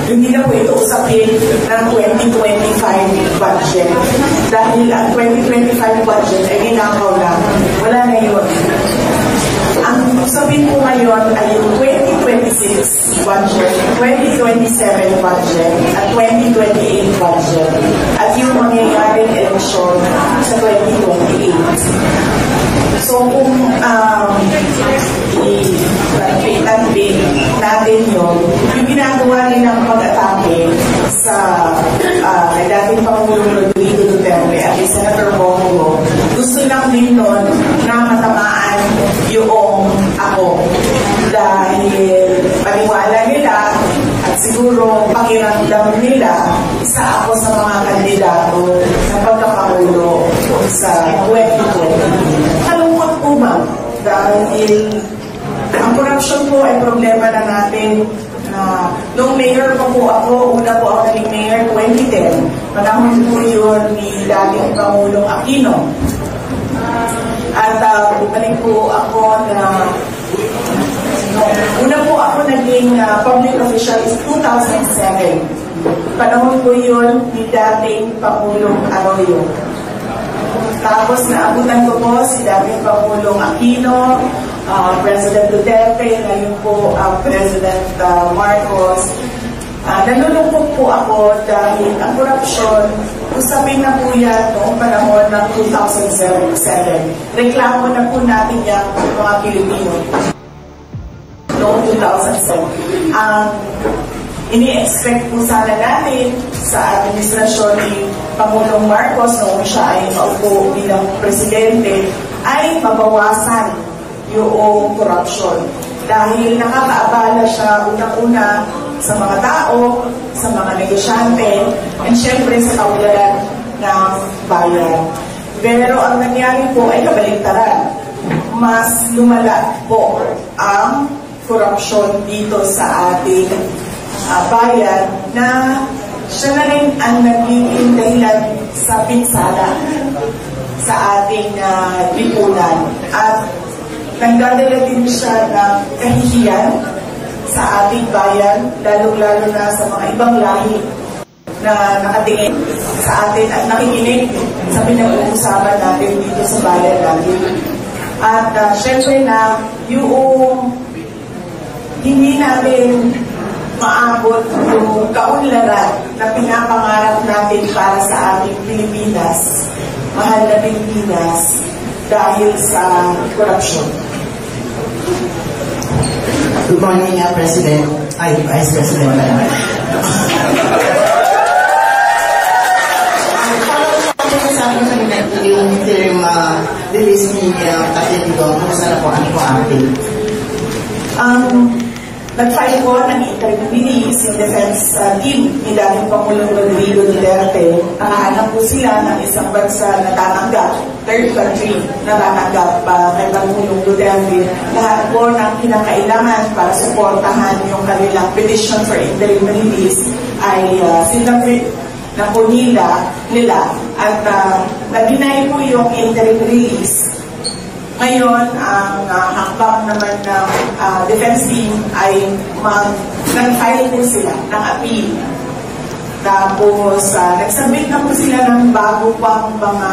Hindi na po ito usapin ng 2025 budget. Dahil ang 2025 budget ay ninakaw lang. Wala na yun. Ang usapin po ngayon ay yung 2026 budget, 2027 budget, at 2028 budget. At yung mangyayaring eleksyon sa 2028. So kung i-tanbig natin yun, yung ginagawa nilang pag-atake sa dating Pangulong Rodrigo Duterte at Senator Bongo, gusto lang din nun na matamaan yung ako. Dahil paniwala nila at siguro pakiramdam nila isa ako sa mga kandidato sa pagkakagulo sa 2020. Kalungkot po ba? Dahil ang corruption po ay problema na natin. Nung mayor pa po ako, una po ako naging mayor 2010. Panahon po yun ni dating Pangulong Aquino. At bumalik po ako na una po ako naging public official is 2007. Panahon po yun ni dating Pangulong Arroyo. Tapos naabutan ko po si dating Pangulong Aquino, President Duterte, ngayon po President Marcos. Nalulungkot po ako dahil ang korupsyon, usapin na po yan noong panahon ng 2007. Reklamo na po natin yan mga Pilipino noong 2007. Ang ini-expect po sana natin sa administrasyon ni Pangulong Marcos noong siya ay maupo bilang presidente ay mabawasan yung corruption. Dahil nakakaabala siya unang-una sa mga tao, sa mga negosyante, and syempre sa kaularan ng bayan. Pero ang nangyari po ay kabaligtaran. Mas lumala po ang corruption dito sa ating bayan na siya na rin ang nagiging dahilan sa pinsala sa ating lipunan. At nagdadala din siya ng kahihiyan sa ating bayan, lalong-lalo na sa mga ibang lahi na nakatingin sa atin at nakikinig sa pinag-uusapan natin dito sa bayan natin. At syempre na yung hindi natin maabot yung kaunlaran na pinapangarap natin para sa ating Pilipinas, mahal na Pilipinas, dahil sa corruption. Good morning, President. Ay, Vice President. Yung interim release ni Tatay Digong, kumusta na po ang update? Nag-file po ng interim release yung defense team ni dating Pangulong Rodrigo Duterte. Nakahanap po sila ng isang bansa na tatanggap, third country na tatanggap kay Pangulong Duterte. Lahat po ng kinakailangan para suportahan yung kanilang petition for interim release ay sinabit na po nila at nag-deny po yung interim release. Ngayon, ang hakbang naman ng defense team ay nag-file po sila ng appeal. Tapos, nagsubmit na po sila ng bago pang mga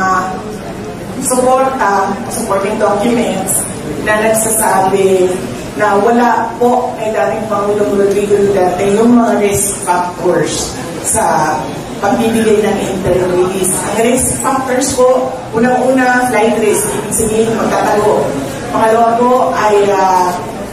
supporting documents na nagsasabi na wala po kay dating Pangulong Rodrigo Duterte yung mga risk factors sa pagbibigay ng interim release. Ang risk factors po, unang-una, flight risk, ibig sabihin magtatago. Pangalawa po ay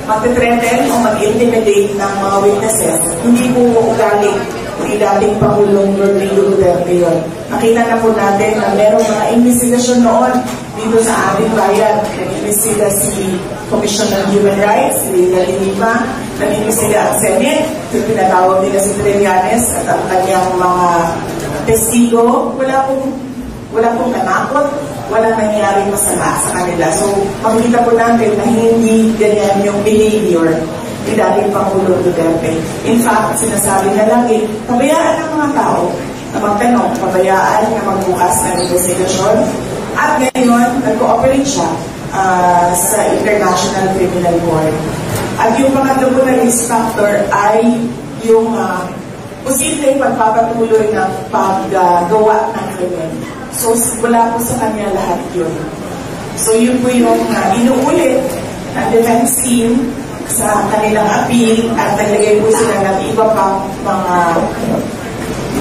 mag-threaten o mag-intimidate ng mga witnesses. Hindi po galing ni dating Pangulong Rodrigo Duterte yun. Nakita na po natin na merong mga investigasyon noon dito sa ating bayan. Nag-investiga si Commission on Human Rights, si Rita Lima, nag-investiga ang Senate, pinatawag nila si Trillanes at ang kanyang mga testigo. Wala pong nanakot, walang nangyaring masama sa kanila. So, makikita po natin na hindi ganyan yung behavior ni dating Pangulong Duterte. In fact, sinasabi na lang pabayaan ng mga tao na magtanong, pabayaan na magbukas ng investigasyon. At ngayon, nag-cooperate siya sa International Criminal Court. At yung pangatlo po na risk factor ay yung posibleng pagpapatuloy ng paggawa ng krimen. So, wala po sa kanya lahat yun. So, yun po yung inuulit na defense team sa kanilang appeal at naglagay po sila ng iba pang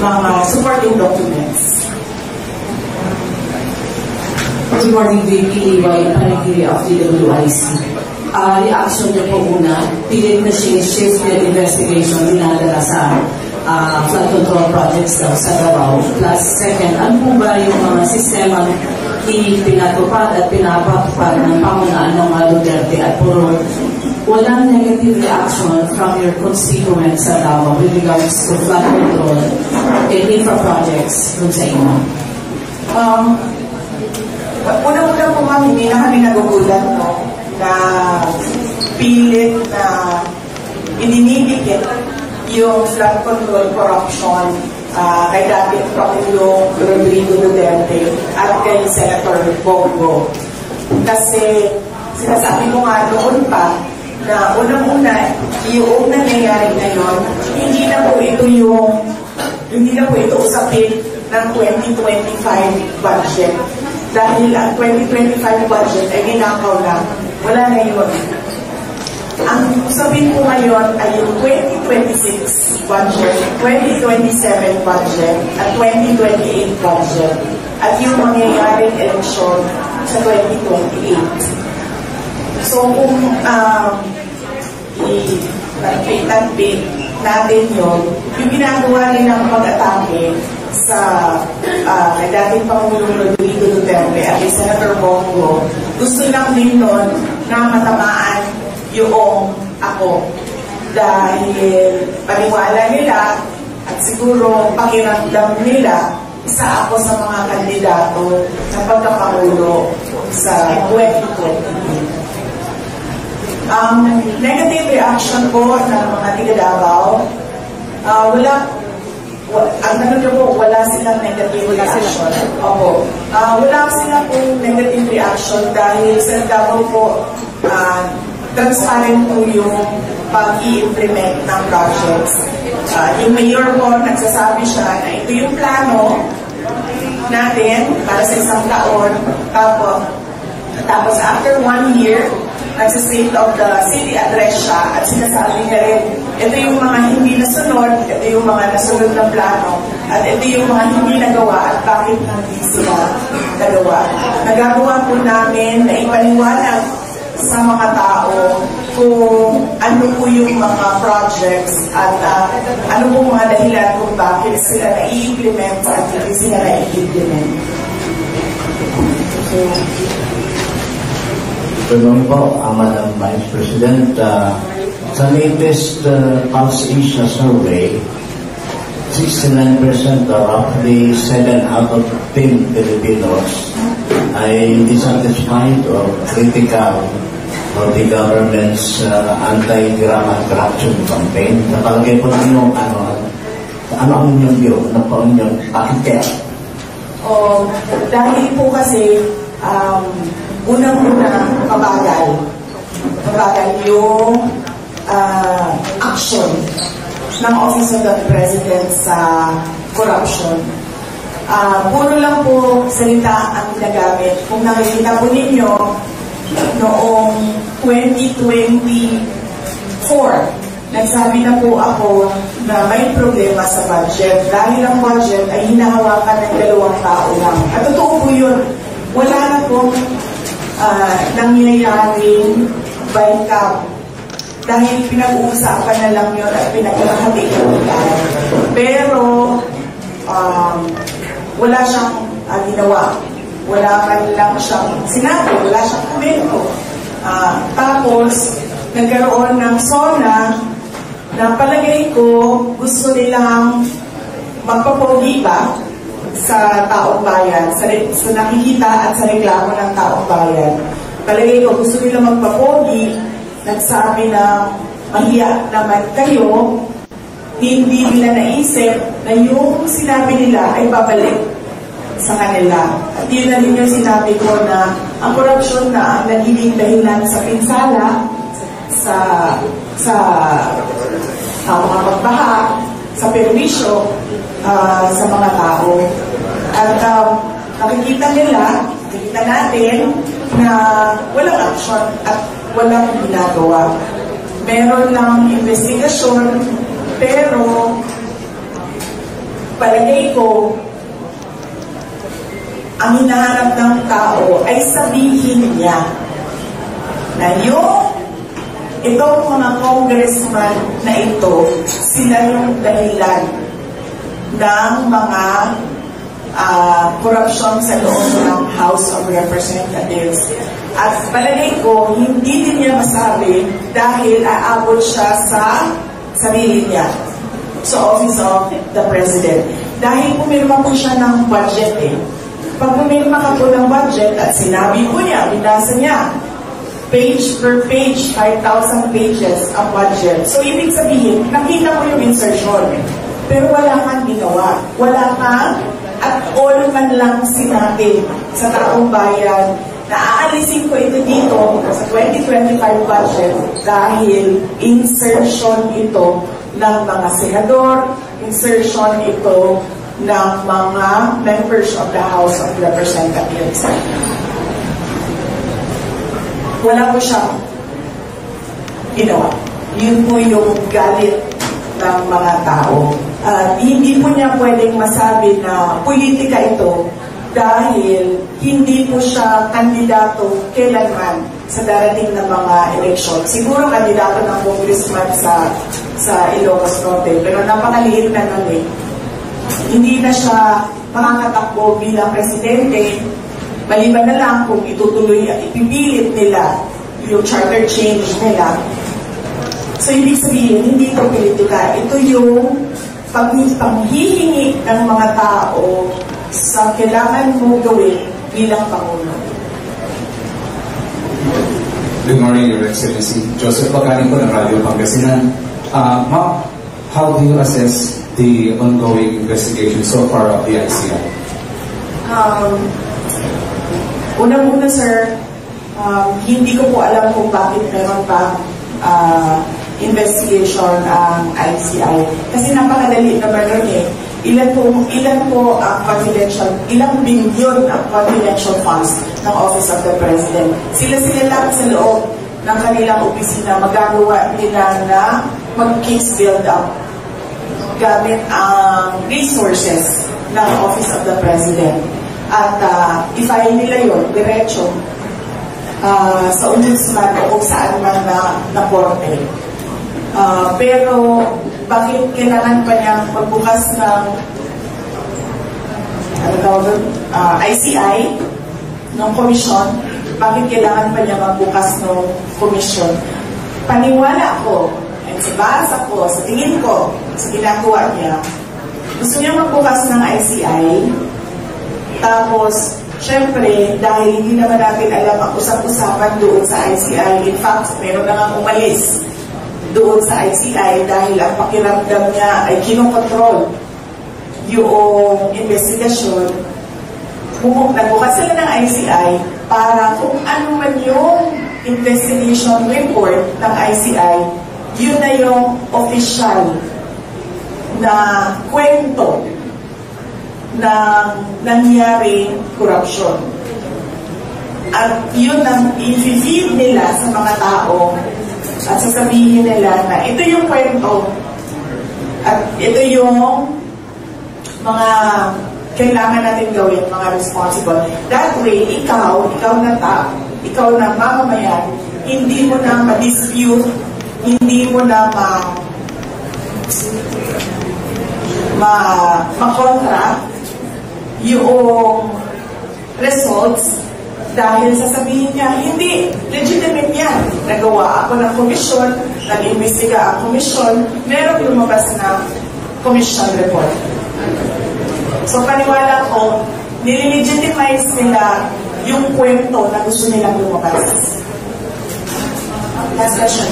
mga supporting documents. Good morning, VP Iway, Panagiri of DWIC. Reaction niyo po una, pilit na shift yung investigation dinadala sa flood control projects daw sa Davao. Plus, second, ano po ba yung mga sistema pinatupad at pinapatupad ng pamunaan ng mga Duterte at puro walang negative reaction from your constituents sa Davao with regards to flood control and infra projects dun sa inyo? Una-una po ma'am, hindi na kami nagugulat na pilit na ininidikit yung flood control corruption kay dating Pangulong Rodrigo Duterte at kay Senator Bongo. Kasi sinasabi ko nga noon pa na unang-una, yung nangyayari ngayon, hindi na po ito usapin ng 2025 budget. Dahil ang 2025 budget ay ginakaw na, wala na yun. Ang usapin po ngayon ay yung 2026 budget, 2027 budget, at 2028 budget, at yung mangyayaring eleksyon sa 2028. So kung i-update natin yun, yung ginagawa nilang pag-atake sa dating Pangulong Rodrigo Duterte at Senator Bongo, gusto lang din nun na matamaan yung ako. Dahil paniwala nila at siguro pakiramdam nila, isa ako sa mga kandidato sa pagkapangulo sa 2028. Negative reaction po ng mga tiga Davao, wala silang negative reaction. Opo. Wala silang negative reaction dahil sa Davao po, transparent po yung pag-i-implement ng projects. Yung mayor po, nagsasabi siya na ito yung plano natin para sa isang taon. Tapos after 1 year, nagsa-state of the city address siya at sinasabi na rin, ito yung mga hindi nasunod, ito yung mga nasunod ng plano, at ito yung mga hindi nagawa at bakit hindi sila nagawa. Nagagawa po namin na ipaliwanag sa mga tao kung ano po yung mga projects at ano po mga dahilan kung bakit sila na-i-implement at hindi sila na-i-implement. So, good morning po, Madam Vice President. Sa latest Pulse Asia survey, 69% or roughly 7 out of 10 Filipinos ay dissatisfied or critical of the government's anti-drama corruption campaign. Napalagay po ninyo, ano ang inyong view? Ano po ang inyong bakit? Dahil po kasi unang-una, mabagal yung action ng Office of the President sa corruption. Puro lang po salita ang ginagamit. Kung nakikita po ninyo, noong 2024, nagsabi na po ako na may problema sa budget dahil ang budget ay hinahawakan ng 2 tao lang. At totoo po yun. Wala na pong nangyayaring by cap. Dahil pinag-uusapan na lang yun at pinagkakatikan. Pero, wala siyang ginawa. Wala man lang siyang sinabi, wala siyang komento. Tapos, nagkaroon ng SONA na palagay ko gusto nilang magpapogi pa sa taong bayan, sa nakikita at sa reklamo ng taong bayan. Palagay ko gusto nilang magpapogi, nagsabi na mahiya naman kayo, hindi nila naisip na yung sinabi nila ay babalik sa kanila. At yun na rin yung sinabi ko na ang korupsyon na ang nagiging dahilan sa pinsala, sa mga pagbaha, sa perwisyo sa mga tao. At nakikita natin na walang action at walang ginagawa. Meron lang investigasyon, pero palagay ko, ang hinahanap ng tao ay sabihin niya na itong mga congressman na ito, sila yung dahilan ng mga korupsyon sa loob ng House of Representatives. At palagay ko, hindi din niya masabi dahil aabot siya sa sarili niya, sa Office of the President. Dahil pumirma po siya ng budget Pag pumirma ka po ng budget at sinabi po niya, binasa niya, page per page, 5,000 pages ang budget. So, ibig sabihin, nakita mo yung insertion. Pero wala kang ginawa. Wala kang at all man lang sinabi sa taong bayan na aalisin ko ito dito sa 2025 budget dahil insertion ito ng mga senador, insertion ito ng mga members of the House of Representatives. Wala po siyang ginawa. Yun po yung galit ng mga tao. Hindi po niya pwedeng masabi na politika ito dahil hindi po siya kandidato kailanman sa darating na mga eleksyon. Siguro kandidato ng congressman sa Ilocos Norte, pero napakaliit na nun Hindi na siya makakatakbo bilang presidente, maliban na lang kung itutuloy at ipipilit nila yung charter change nila. So, ibig sabihin, hindi ito politika. Ito yung panghihingi ng mga tao sa kailangan mo gawin bilang Pangulo. Good morning, Your Excellency. Joseph Pagaling po ng Radio Pangasinan. Ma'am, how do you assess the ongoing investigation so far of the ICI? Unang-una, sir, hindi ko po alam kung bakit meron pa investigation ang ICI. Kasi napakadali naman nun Ilan po ang confidential, ilang bilyon ang confidential funds ng Office of the President. Sila lang sa loob ng kanilang opisina magagawa nila na mag-case build up gamit ang resources ng Office of the President. At i-file nila yun, diretso, sa ombudsman o kung saan man na korte. Pero bakit kailangan pa niya magbukas ng ICI, ng komisyon? Bakit kailangan pa niya magbukas ng komisyon? Paniwala ko, at sa basa ko, sa tingin ko, sa ginagawa niya, gusto niya magbukas ng ICI. Tapos, syempre, dahil hindi naman natin alam ang usap-usapan doon sa ICI, in fact, meron na nga umalis doon sa ICI dahil ang pakiramdam niya ay kinokontrol yung investigasyon. Nagbukas sila ng ICI para kung ano man yung investigation report ng ICI, yun na yung official na kwento ng nangyaring korupsyon. At yun ang i-feed nila sa mga tao at sasabihin nila na ito yung kwento at ito yung mga kailangan natin gawin, mga responsible. That way, ikaw na mamamayan, hindi mo na ma-dispute, hindi mo na ma-contra yung results dahil sasabihin niya, hindi, legitimate yan. Nagawa ako ng komisyon, nag-imbestiga ang komisyon, merong lumabas na commission report. So paniwala ko, nililegitimize nila yung kwento na gusto nilang lumabas. Last question.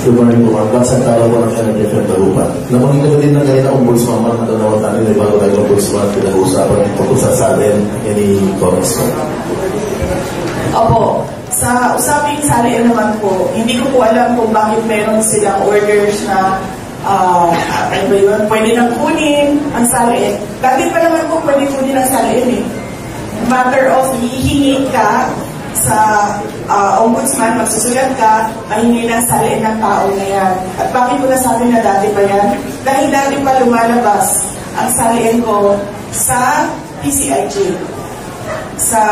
Good morning po, Mark. Sa tala po ng Energy FM Dagupan. Namanggit ka din na kayo na ombudsman, Mark, na tanawang tanin na bago tayo ombudsman, pinag-uusapan tungkol sa salin ni Congressman. Opo. Sa usaping salin naman po, hindi ko po alam kung bakit meron silang orders na ano ba yun, pwede nang kunin ang salin. Dati pa naman po pwede kunin ang salin eh. Matter of hihingi ka sa ombudsman, magsusulat ka, mahingi ng salin ng tao na yan. At bakit ko nasabi na dati pa yan? Dahil dati pa lumalabas ang salin ko sa PCIJ, sa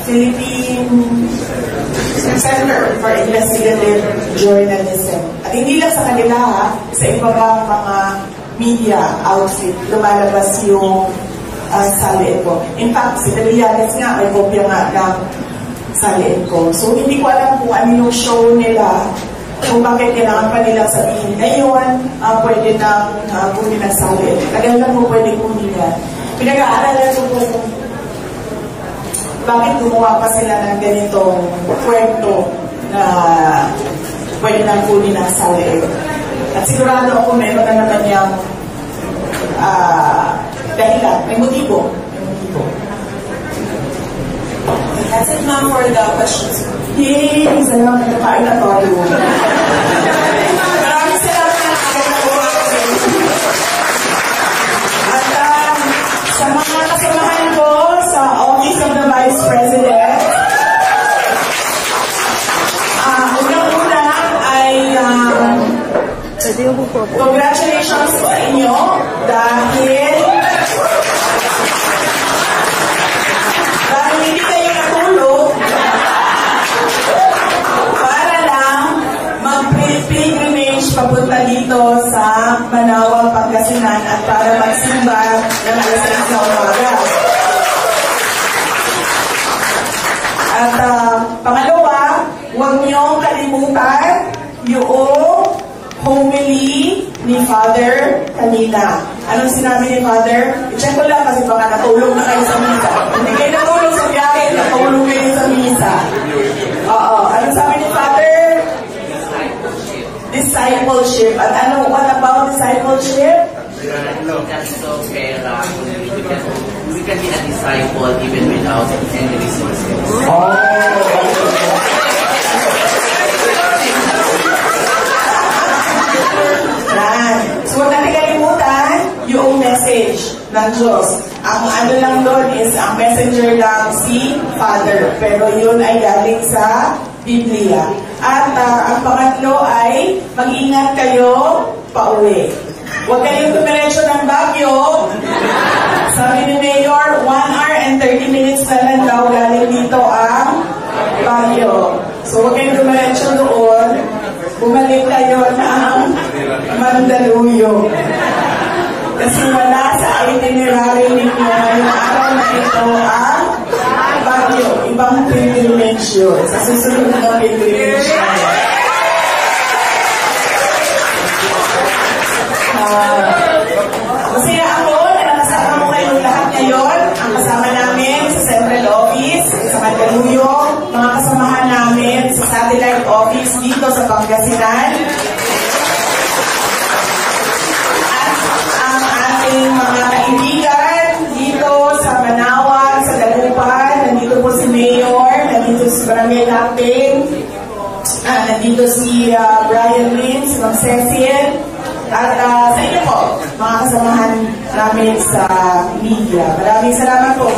Philippine Center for Investigative Journalism. At hindi lang sa kanila ha, sa iba bang mga media outfit, lumalabas yung salin ko. In fact, si Tabianes nga, may kopya nga ng salin ko. So, hindi ko alam kung ano yung show nila, kung bakit kailangan pa nilang sabihin ngayon, pwede nang kunin ng salin. Tagal lang mo pwede kunin yan. Pinag-aaralan ko kung bakit gumawa pa sila ng ganitong kwento na pwede nang kunin ng salin. At sigurado ako meron na naman yung dahilan, may motibo. That's it, ma'am, for the questions. Yay! Isa lang nagkapain na tayo. Maraming salamat. At sa mga kasamahan ko sa Office of the Vice President, unang-una ay congratulations sa inyo dahil hindi kayo natulog para lang mag-pilgrimage papunta dito sa Manawag, Pangasinan at para magsimba ng alas 6 na umaga. At pangalawa, huwag niyong kalimutan yung homily ni Father kanina. Anong sinabi ni Father? I-check ko lang kasi baka natulog na kayo sa misa. Hindi kayo natulog sa biyahe, natulog kayo sa misa. Oo. Anong sabi ni Father? Discipleship. At ano, what about discipleship? We can be a disciple even without any resources. So, huwag natin kalimutan yung message ng Diyos. Ang ano lang doon is, ang messenger lang si Father. Pero yun ay galing sa Biblia. At ang pangatlo ay, mag-ingat kayo pauwi. Huwag kayong dumiretso ng Baguio. Sabi ni Mayor, 1 hour and 30 minutes na lang daw galing dito ang Baguio. So, huwag kayong dumiretso doon. Bumalik kayo ng Mandaluyong. Kasi wala sa itinerary ninyo ngayong araw na ito ang Baguio. Ibang pilgrimage yun. Sa susunod na pilgrimage na yun. Masaya ako na nakasama mo kayong lahat ngayon. Ang kasama namin sa Central Office, sa Mandaluyong, mga kasamahan namin sa Satellite Office dito sa Pangasinan. At ang ating mga kaibigan dito sa Manawag, sa Dagupan, nandito po si Mayor, nandito si Barangay Laping, nandito si Brian Lin, si Ma'am Cecil, at sa inyo po, mga kasamahan namin sa media. Maraming salamat po.